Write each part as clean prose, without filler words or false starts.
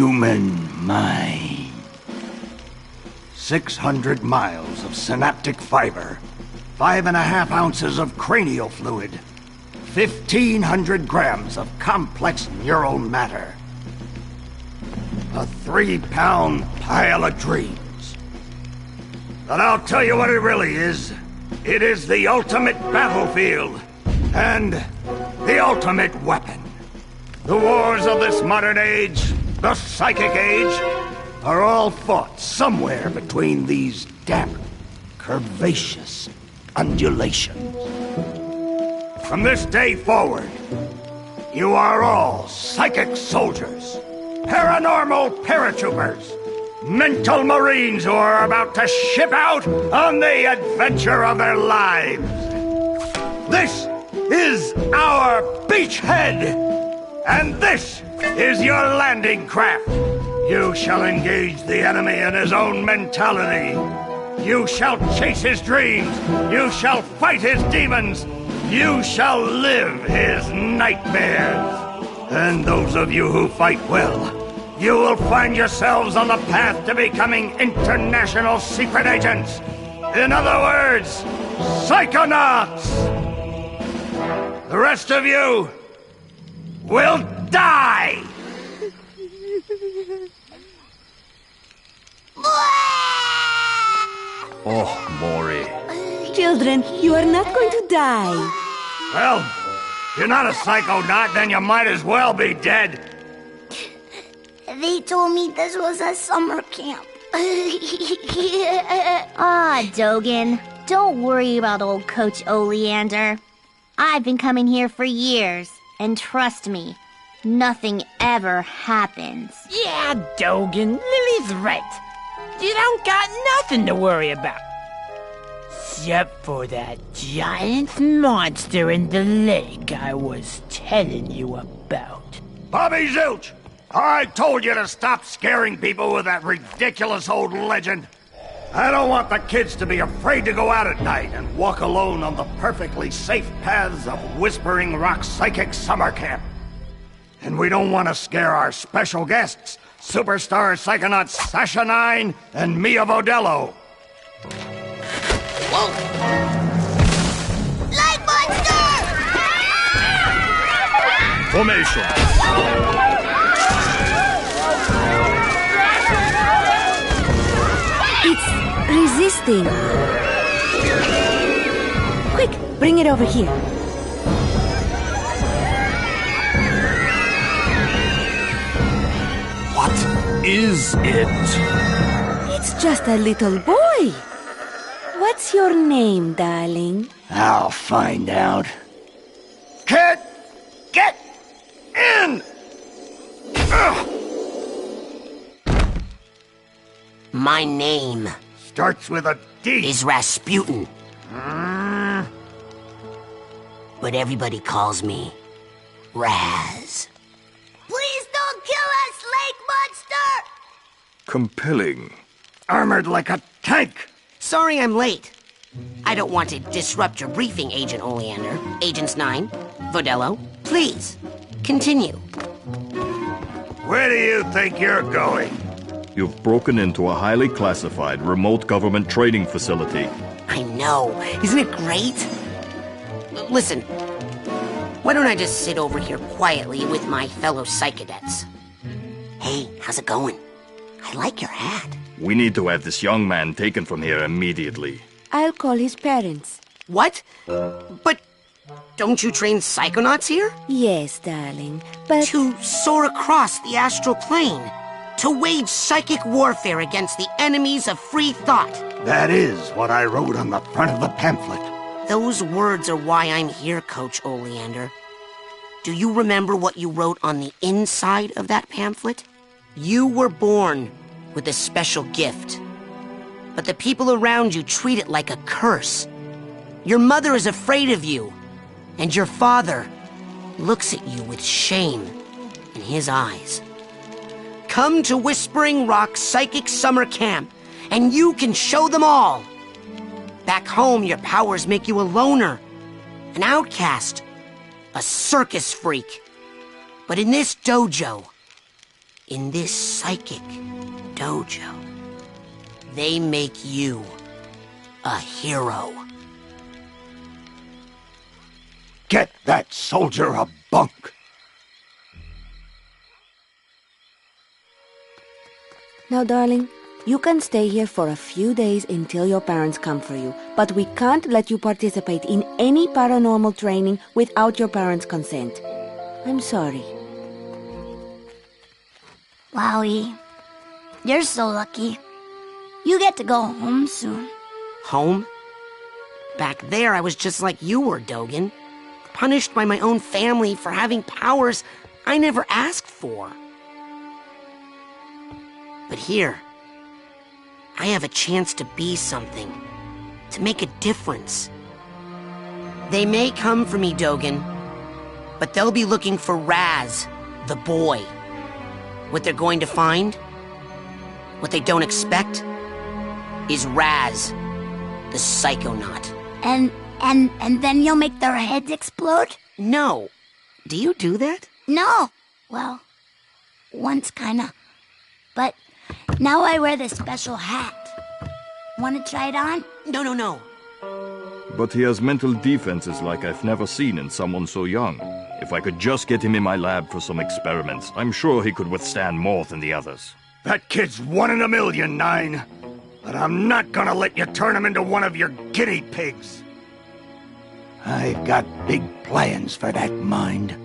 human mind. 600 miles of synaptic fiber, 5.5 ounces of cranial fluid, 1,500 grams of complex neural matter. A 3-pound pile of dreams. But I'll tell you what it really is. It is the ultimate battlefield, and the ultimate weapon. The wars of this modern age, the psychic age, are all fought somewhere between these damp, curvaceous undulations. From this day forward, you are all psychic soldiers, paranormal paratroopers, mental marines who are about to ship out on the adventure of their lives. This is our beachhead, and this is your landing craft. You shall engage the enemy in his own mentality. You shall chase his dreams. You shall fight his demons. You shall live his nightmares. And those of you who fight well, you will find yourselves on the path to becoming international secret agents. In other words, Psychonauts. The rest of you will die. Oh, Maury. Children, you are not going to die. Well, if you're not a psychonaut, then you might as well be dead. They told me this was a summer camp. Dogen. Don't worry about old Coach Oleander. I've been coming here for years, and trust me, nothing ever happens. Yeah, Dogen, Lily's right. You don't got nothing to worry about. Except for that giant monster in the lake I was telling you about. Bobby Zilch, I told you to stop scaring people with that ridiculous old legend. I don't want the kids to be afraid to go out at night and walk alone on the perfectly safe paths of Whispering Rock Psychic Summer Camp. And we don't want to scare our special guests, superstar psychonauts Sasha 9 and Mia Vodello. Whoa! Light monster! Formation. It's resisting. Quick, bring it over here. What is it? It's just a little boy. What's your name, darling? I'll find out. Kid, get in! Ugh. My name Starts with a D. is Rasputin. But everybody calls me Raz. Please don't kill us, Lake Monster! Compelling. Armored like a tank. Sorry I'm late. I don't want to disrupt your briefing, Agent Oleander. Agents 9, Vodello, please, continue. Where do you think you're going? You've broken into a highly classified remote government training facility. I know. Isn't it great? Listen, why don't I just sit over here quietly with my fellow Psychonauts? Hey, how's it going? I like your hat. We need to have this young man taken from here immediately. I'll call his parents. What? But don't you train Psychonauts here? Yes, darling, but... To soar across the astral plane. To wage psychic warfare against the enemies of free thought. That is what I wrote on the front of the pamphlet. Those words are why I'm here, Coach Oleander. Do you remember what you wrote on the inside of that pamphlet? You were born with a special gift. But the people around you treat it like a curse. Your mother is afraid of you. And your father looks at you with shame in his eyes. Come to Whispering Rock Psychic Summer Camp, and you can show them all. Back home, your powers make you a loner, an outcast, a circus freak. But in this dojo, in this psychic dojo, they make you a hero. Get that soldier a bunk. Now, darling, you can stay here for a few days until your parents come for you, but we can't let you participate in any paranormal training without your parents' consent. I'm sorry. Wowie, you're so lucky. You get to go home soon. Home? Back there, I was just like you were, Dogen. Punished by my own family for having powers I never asked for. But here, I have a chance to be something, to make a difference. They may come for me, Dogen, but they'll be looking for Raz, the boy. What they're going to find, what they don't expect, is Raz, the Psychonaut. And then you'll make their heads explode? No. Do you do that? No. Well, once kinda. But now I wear this special hat. Wanna try it on? No. But he has mental defenses like I've never seen in someone so young. If I could just get him in my lab for some experiments, I'm sure he could withstand more than the others. That kid's 1 in a million, Nine. But I'm not gonna let you turn him into one of your guinea pigs. I've got big plans for that mind.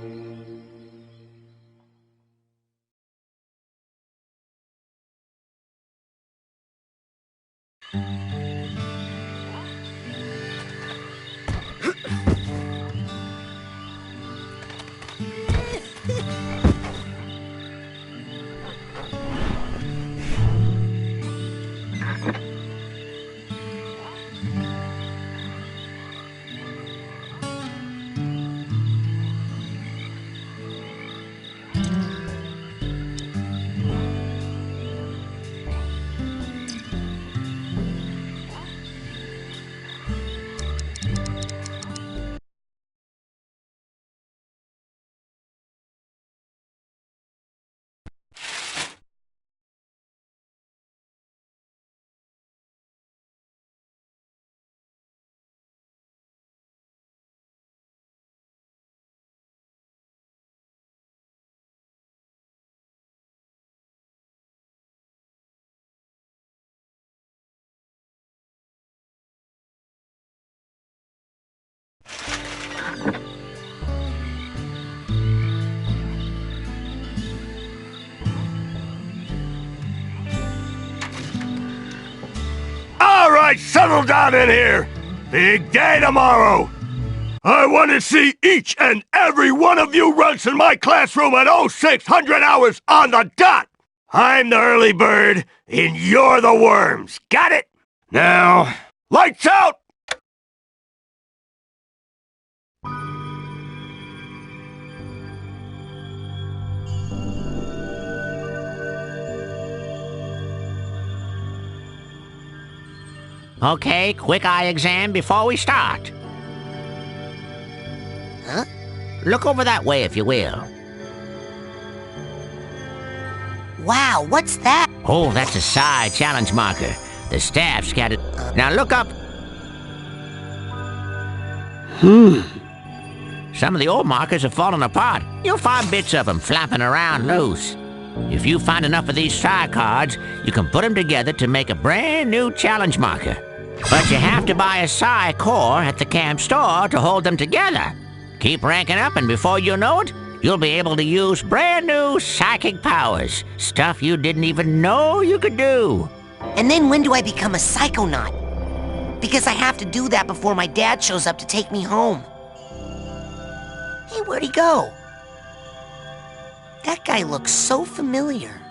All right, settle down in here. Big day tomorrow. I want to see each and every one of you runts in my classroom at 0600 hours on the dot. I'm the early bird, and you're the worms. Got it? Now, lights out! Okay, quick eye exam before we start. Huh? Look over that way, if you will. Wow, what's that? Oh, that's a psi challenge marker. The staff's got it. Now look up. Some of the old markers have fallen apart. You'll find bits of them flapping around loose. If you find enough of these psi cards, you can put them together to make a brand new challenge marker. But you have to buy a psi core at the camp store to hold them together. Keep ranking up, and before you know it, you'll be able to use brand new psychic powers. Stuff you didn't even know you could do. And then when do I become a psychonaut? Because I have to do that before my dad shows up to take me home. Hey, where'd he go? That guy looks so familiar.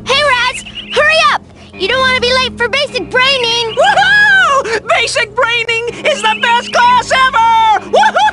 Hey, Raz! Hurry up! You don't want to be late for basic braining! Woohoo! Basic braining is the best class ever! Woohoo!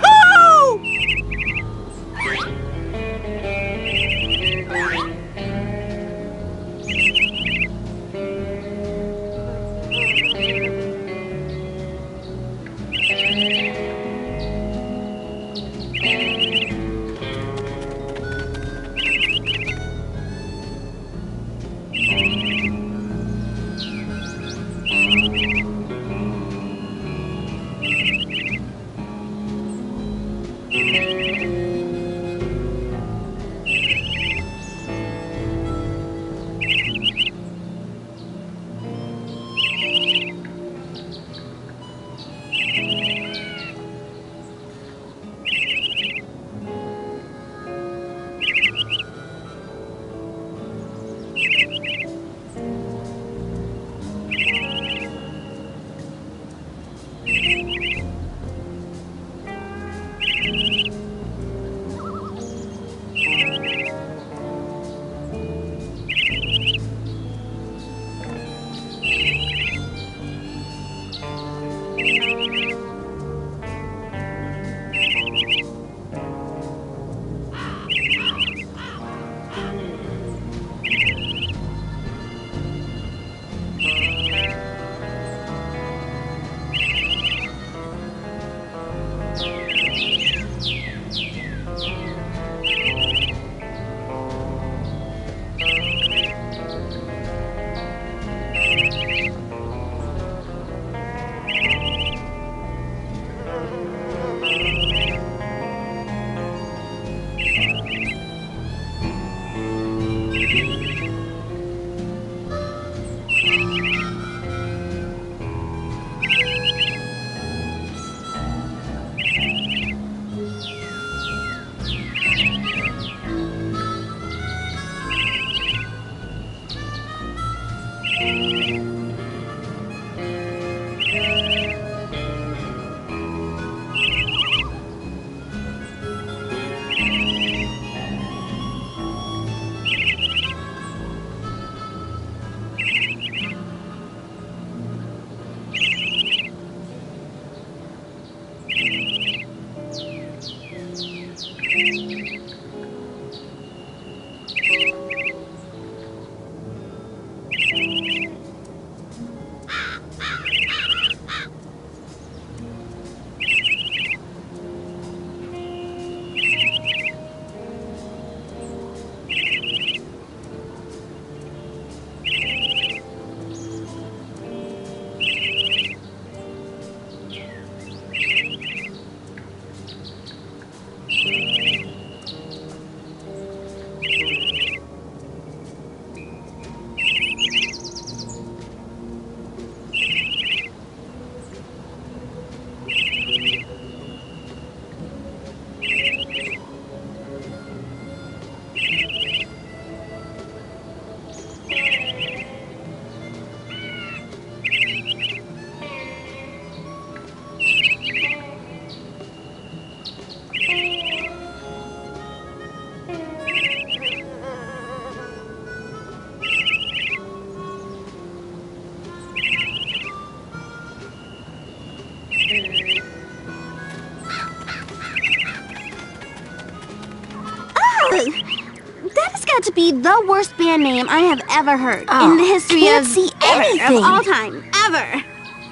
That has got to be the worst band name I have ever heard in the history can't of see anything. of all time, ever.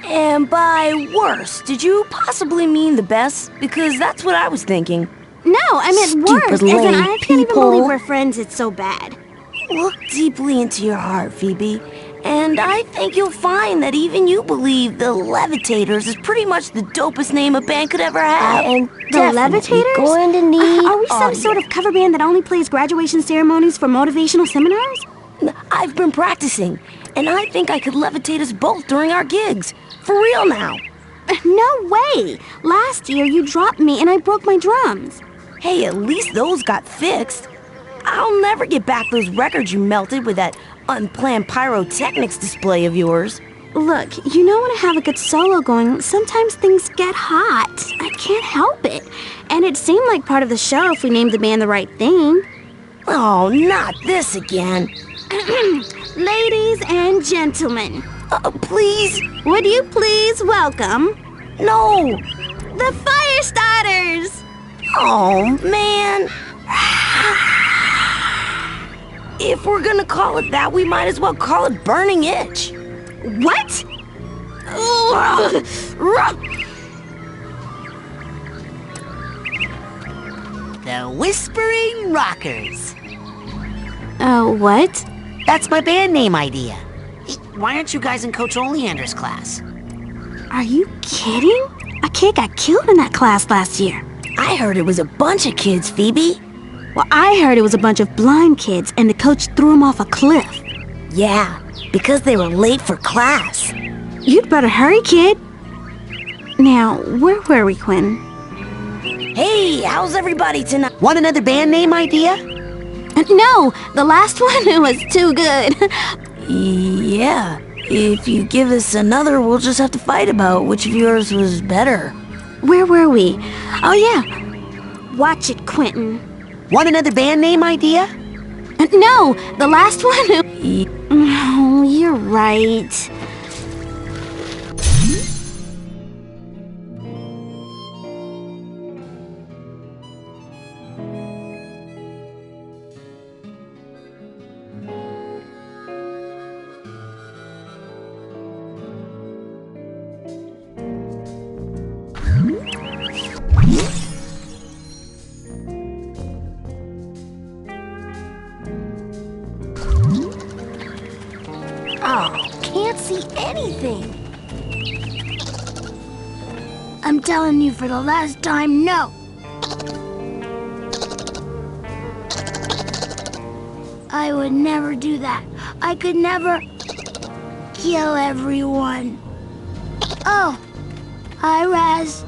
And by worst, did you possibly mean the best? Because that's what I was thinking. No, I meant Stupid worse. As in, lame I can't even people. believe we're friends. It's so bad. Look deeply into your heart, Phoebe. And I think you'll find that even you believe the Levitators is pretty much the dopest name a band could ever have. The Levitators? Going to need Are we some sort of cover band that only plays graduation ceremonies for motivational seminars? I've been practicing, and I think I could levitate us both during our gigs. For real now. No way! Last year you dropped me and I broke my drums. Hey, at least those got fixed. I'll never get back those records you melted with that unplanned pyrotechnics display of yours. Look, you know when I have a good solo going, sometimes things get hot. I can't help it. And it seemed like part of the show if we named the band the right thing. Oh, not this again. Ladies and gentlemen, Please? would you please welcome No. the Firestarters? Oh, man. If we're gonna call it that, we might as well call it Burning Itch. What? The Whispering Rockers. What? That's my band name idea. Why aren't you guys in Coach Oleander's class? Are you kidding? A kid got killed in that class last year. I heard it was a bunch of kids, Phoebe. Well, I heard it was a bunch of blind kids and the coach threw them off a cliff. Yeah, because they were late for class. You'd better hurry, kid. Now, where were we, Quinn? Hey, how's everybody tonight? Want another band name idea? No, the last one was too good. Yeah, if you give us another, we'll just have to fight about which of yours was better. Where were we? Oh, yeah. Watch it, Quentin. Want another band name idea? No, the last one. Oh, you're right. Can't see anything. I'm telling you for the last time, no. I would never do that. I could never kill everyone. Oh, hi, Raz.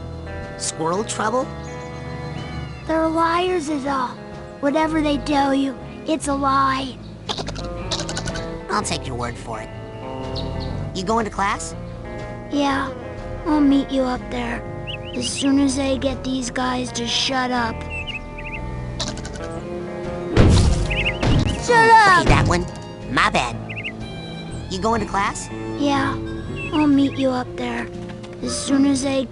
Squirrel trouble? They're liars is all. Whatever they tell you, it's a lie. I'll take your word for it. You going to class? Yeah, I'll meet you up there. As soon as I get these guys to shut up. Shut up! Okay, that one. My bad. You going to class? Yeah, I'll meet you up there. As soon as I...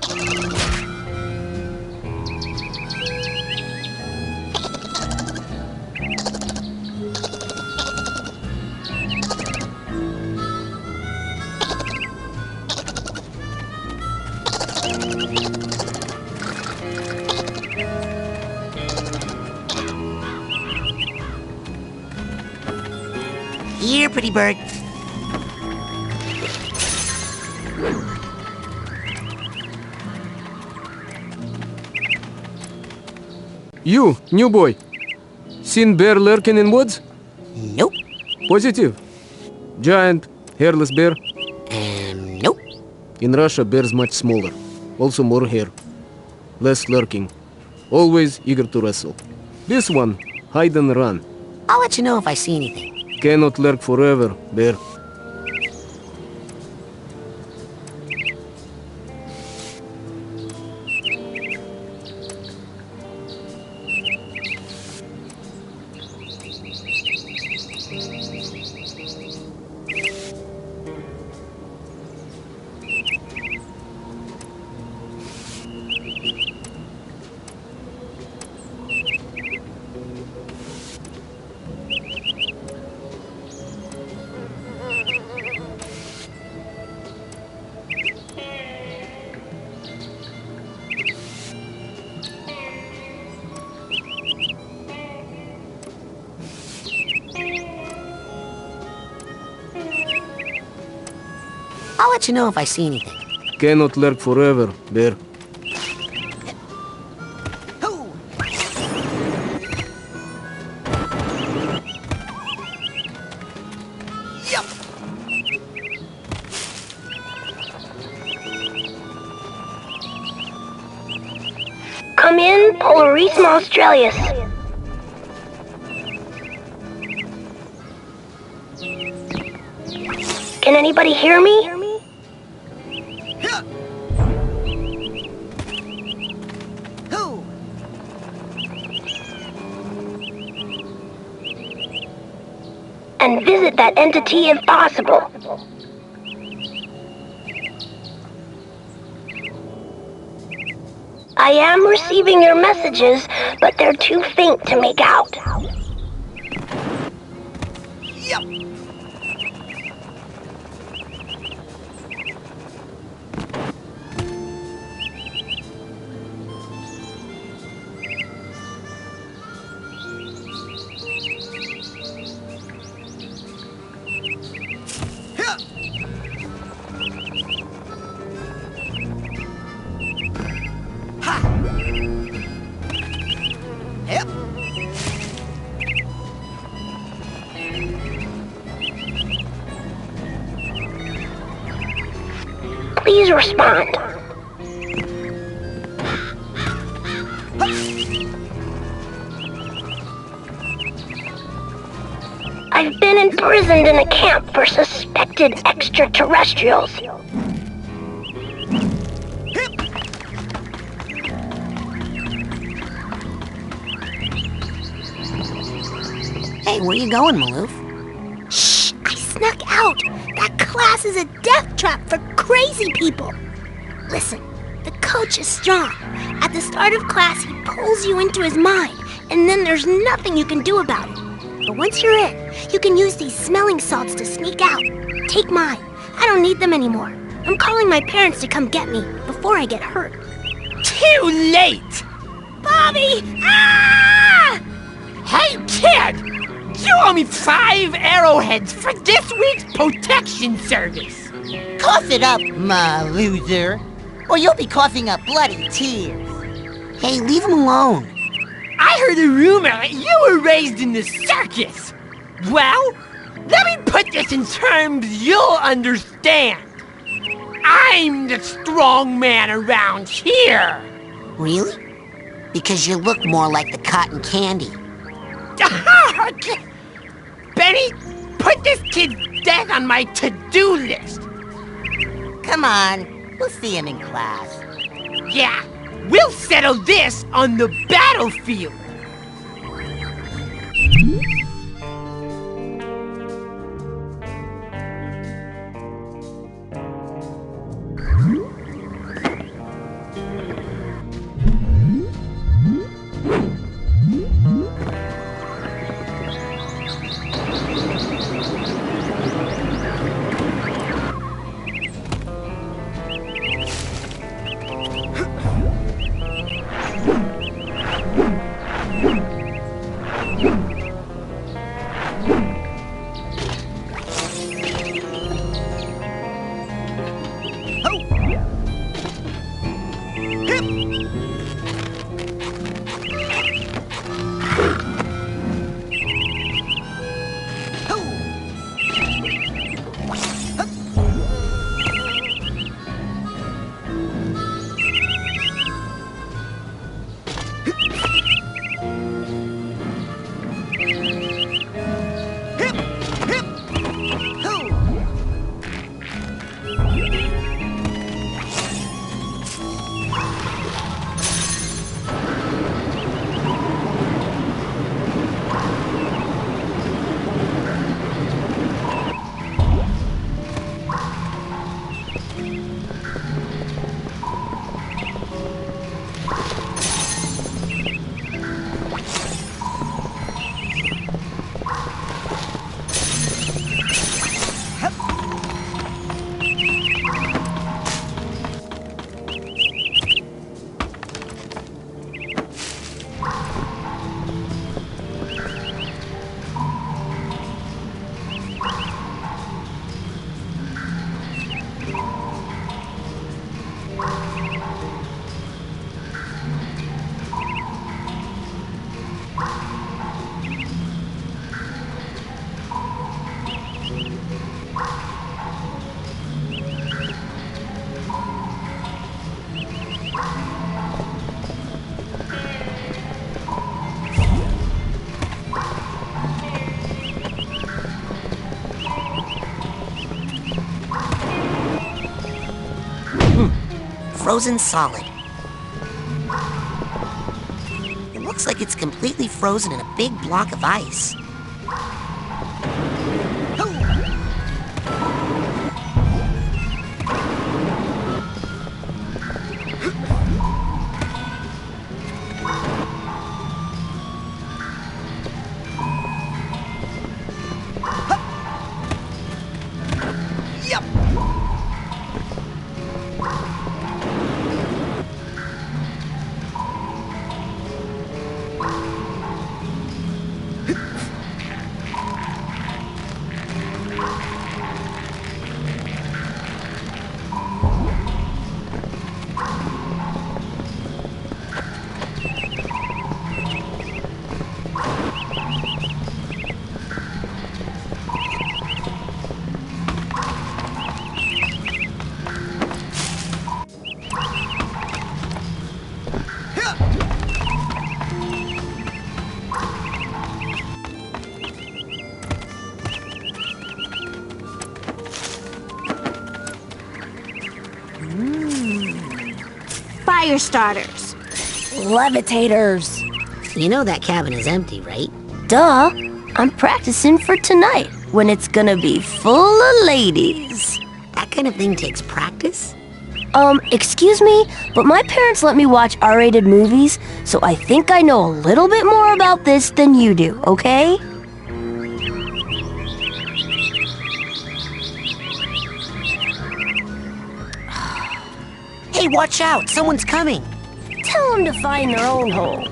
Here, pretty bird. You, new boy. Seen bear lurking in woods? Nope. Positive. Giant, hairless bear? Nope. In Russia, bears much smaller. Also more hair. Less lurking. Always eager to wrestle. This one, hide and run. I'll let you know if I see anything. Cannot lurk forever, bear. I'll let you know if I see anything. Cannot lurk forever, bear. Come in, Polarisma Australis. Can anybody hear me? And visit that entity if possible. I am receiving your messages, but they're too faint to make out. Please respond. I've been imprisoned in a camp for suspected extraterrestrials. Hey, where you going, Maloof? Shh! I snuck out! That class is a death trap for crazy people! Listen, the coach is strong. At the start of class, he pulls you into his mind, and then there's nothing you can do about it. But once you're in, you can use these smelling salts to sneak out. Take mine. I don't need them anymore. I'm calling my parents to come get me before I get hurt. Too late! Bobby! Ah! Hey, kid! You owe me 5 arrowheads for this week's protection service. Cough it up, my loser, or you'll be coughing up bloody tears. Hey, leave him alone. I heard a rumor that you were raised in the circus. Well, let me put this in terms you'll understand. I'm the strong man around here. Really? Because you look more like the cotton candy. Benny, put this kid's death on my to-do list. Come on, we'll see him in class. Yeah, we'll settle this on the battlefield. frozen solid. It looks like it's completely frozen in a big block of ice. Fire starters. Levitators. You know that cabin is empty, right? Duh. I'm practicing for tonight, when it's gonna be full of ladies. That kind of thing takes practice? Excuse me, but my parents let me watch R-rated movies, so I think I know a little bit more about this than you do, okay? Hey, watch out! Someone's coming! Tell them to find their own hole.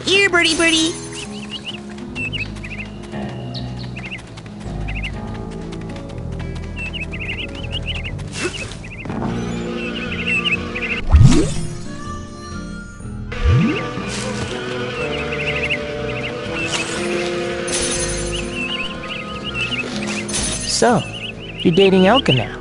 Here, birdie birdie! So, you're dating Elka now.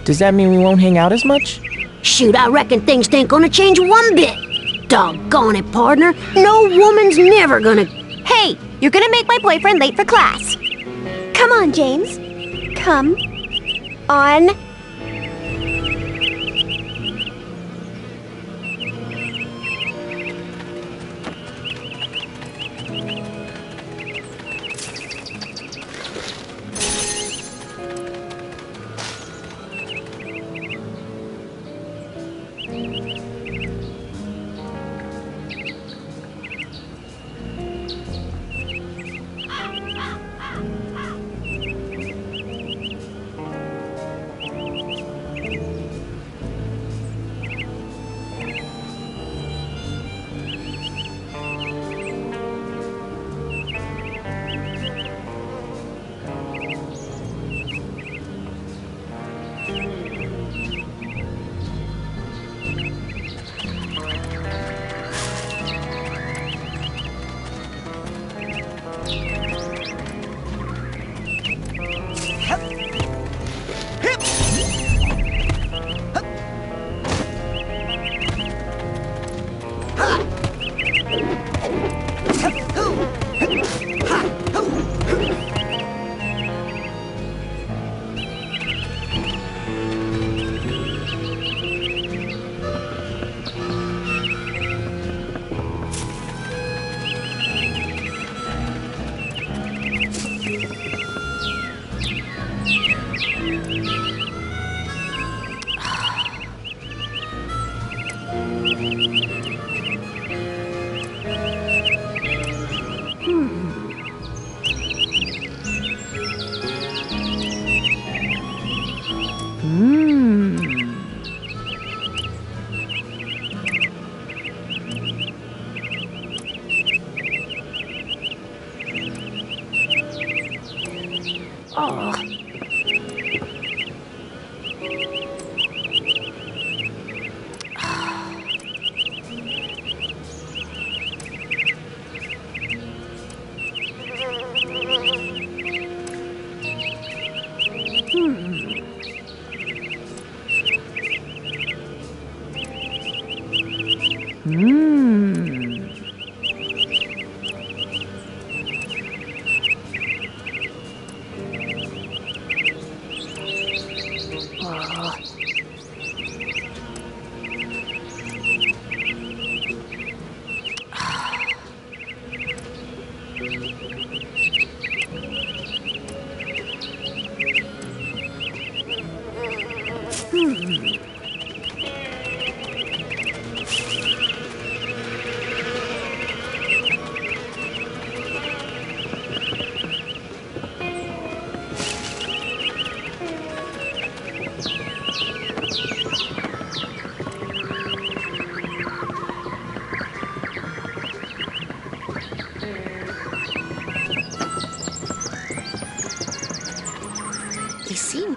Does that mean we won't hang out as much? Shoot, I reckon things ain't gonna change one bit. Doggone it, partner. No woman's never gonna... Hey, you're gonna make my boyfriend late for class. Come on, James. Come on.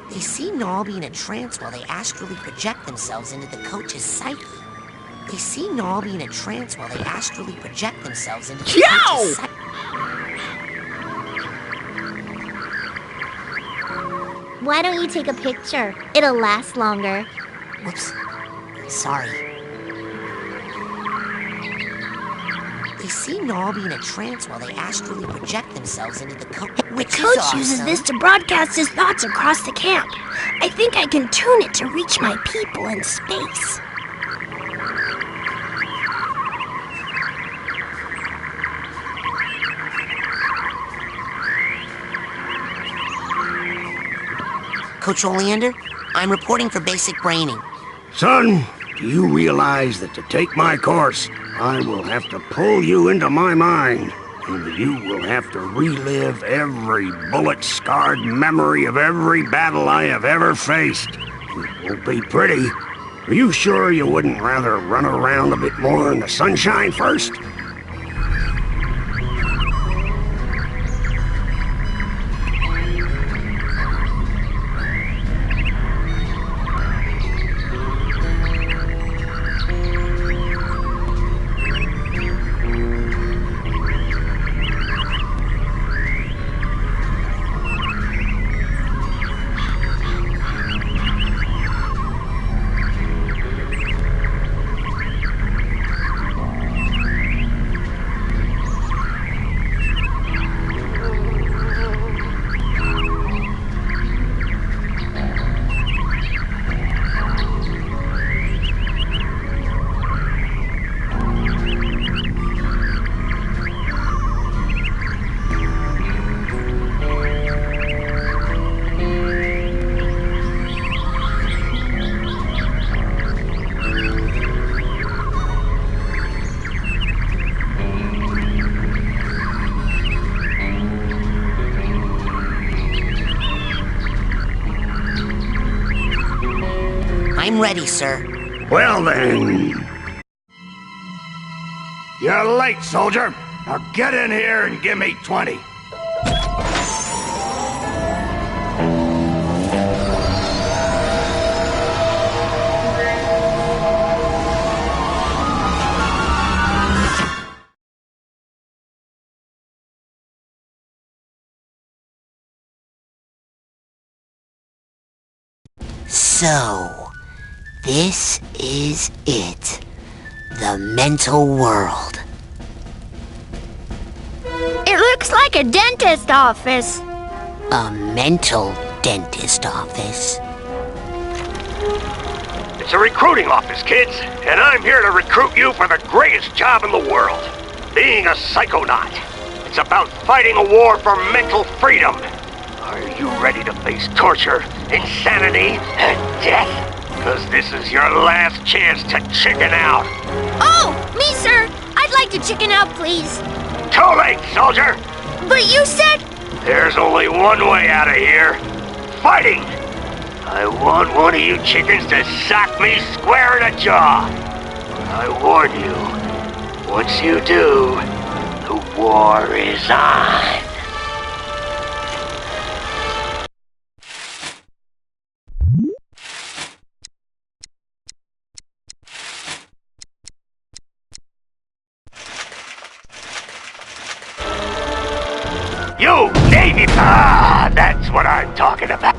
They seem to all be in a trance while they astrally project themselves into the coach's psyche. They seem to all be in a trance while they astrally project themselves into the coach's psyche. Why don't you take a picture? It'll last longer. Whoops. Sorry. They seem to all be in a trance while they astrally project themselves into the coach. The coach uses this to broadcast his thoughts across the camp. I think I can tune it to reach my people in space. Coach Oleander, I'm reporting for basic braining. Son, do you realize that to take my course, I will have to pull you into my mind, and you will have to relive every bullet-scarred memory of every battle I have ever faced. It won't be pretty. Are you sure you wouldn't rather run around a bit more in the sunshine first? I'm ready, sir. Well then. You're late, soldier. Now get in here and give me 20. So, this is it. The mental world. It looks like a dentist office. A mental dentist office. It's a recruiting office, kids, and I'm here to recruit you for the greatest job in the world, being a psychonaut. It's about fighting a war for mental freedom. Are you ready to face torture, insanity, and death? Because this is your last chance to chicken out. Oh, me, sir. I'd like to chicken out, please. Too late, soldier. But you said... There's only one way out of here. Fighting. I want one of you chickens to sock me square in the jaw. I warn you, once you do, the war is on. You Navy... Ah, that's what I'm talking about.